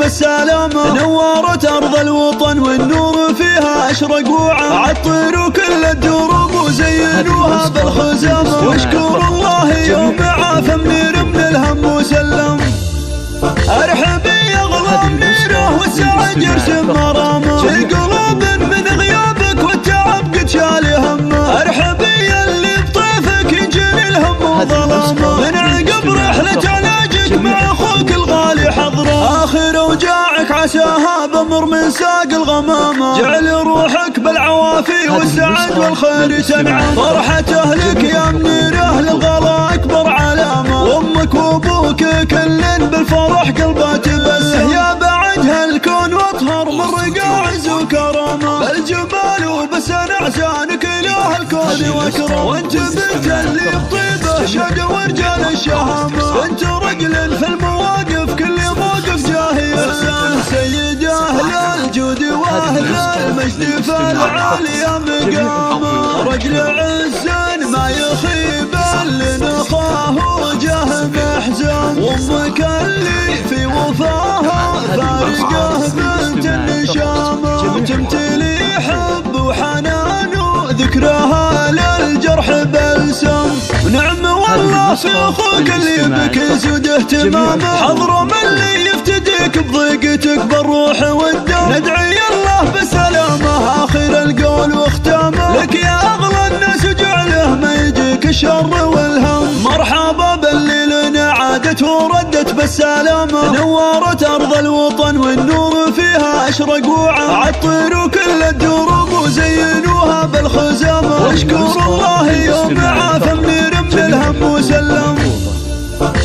بالسلامة، نورت أرض الوطن والنور فيها أشرق وعم، عطروا كل الدروب وزينوها بالخزامة، واشكر الله يوم عاف منير من الهم وسلم. ارحبي يا غلا منيره والسعد يرسم مرامه، في قلوب من غيابك والتعب قد شال همه، ارحبي اللي بطيفك ينجلي الهم وظلامه، من عقب رحلة علاجك مع اخوك الغالي حضره، اخر اوجاعك عساها بمر من ساق الغمامه، جعل روحك بالعوافي والسعد والخير تنعم، فرحة اهلك يا منيره للغلا اكبر علامه، وامك وابوك كل بالفرح قلبه تبسم، يا بعد هالكون واطهر من رقاع عز وكرامه، بالجبال وبسن احسانك اله الكون واكرم، وانت بنت اللي بطيبه شهد ورجال الشهامه، انت رجل في المواقف كل موقف جاهي احسان، سيد اهل الجود واهل المجد فالعالي مقامه، رجل عز ما يخيب اللي نخاه وجه محزن، وامك اللي في وفاها فارقه بنت النشامه، وتمتلي حب وحنان وذكرها للجرح بلسم، ونعم والله في اخوك اللي بك يزود اهتمامه، حضره من اللي يفتديك بضيقتك بالروح والدم، ندعي الله بسلامه اخر القول واختامه، لك يا اغلى الناس وجعله ما يجيك الشر والهم، مرحبا باللي لنا عادت وردت بالسلامه، نورت ارض الوطن والنور فيها اشرق وعم، عطروا كل الدروب وزينوها بالخزامه، واشكر الله يوم عاف منير من الهم وسلم.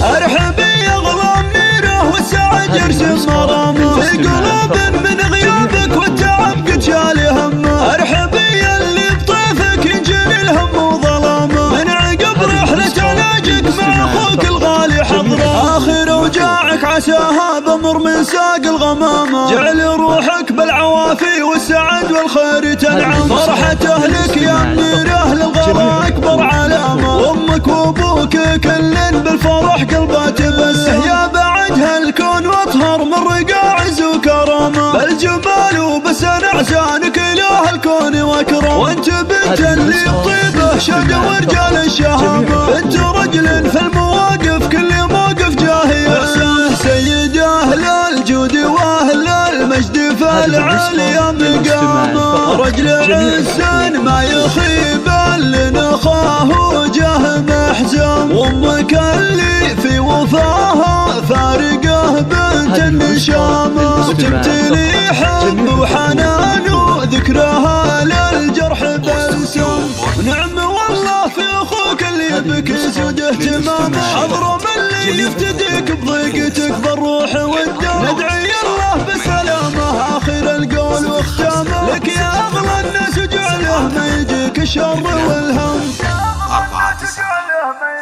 ارحبي يا غلا منيره والسعد يرسم مرامه، في قلوب من غيابك والتعب قد شال همه، ارحبي اللي بطيفك ينجلي الهم وظلامه، من عقب رحلة علاجك مع اخوك الغالي حضره، اخر اوجاعك عساها بمر من ساق الغمامه، جعل روحك بالعوافي والسعد والخير تنعم، فرحة اهلك يا منيره للغلا اكبر علامه، وامك وابوك كل بالفرح قلبه تبسم، يا بعد هالكون واطهر من رقاع عز وكرامه، بالجبال وبسن احسانك اله الكون واكرم، وانت بنت اللي بطيبه شهد ورجال الشهامه، انت رجل في المواقف كل موقف جاهي احسان، سيد اهل الجود واهل المجد فالعالي مقامه، رجل عز ما يخيب اللي نخاه وجه محزم، وامك اللي في وفاها فارقه بنت النشامه، وتمتلي حب وحنان وذكرها للجرح بلسم، ونعم والله في اخوك اللي بك يزود اهتمامه، حضره من اللي يفتديك بضيقتك بالروح والدم، ندعي الله بسلامه اخر القول واختامه، لك يا اغلى الناس وجعله ما يجيك الشر والهم، 49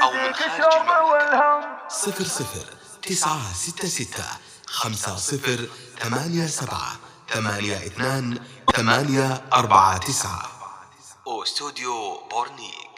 أو من خارج المملكة 00 966 50 87 82 849 أو استوديو بورنيك.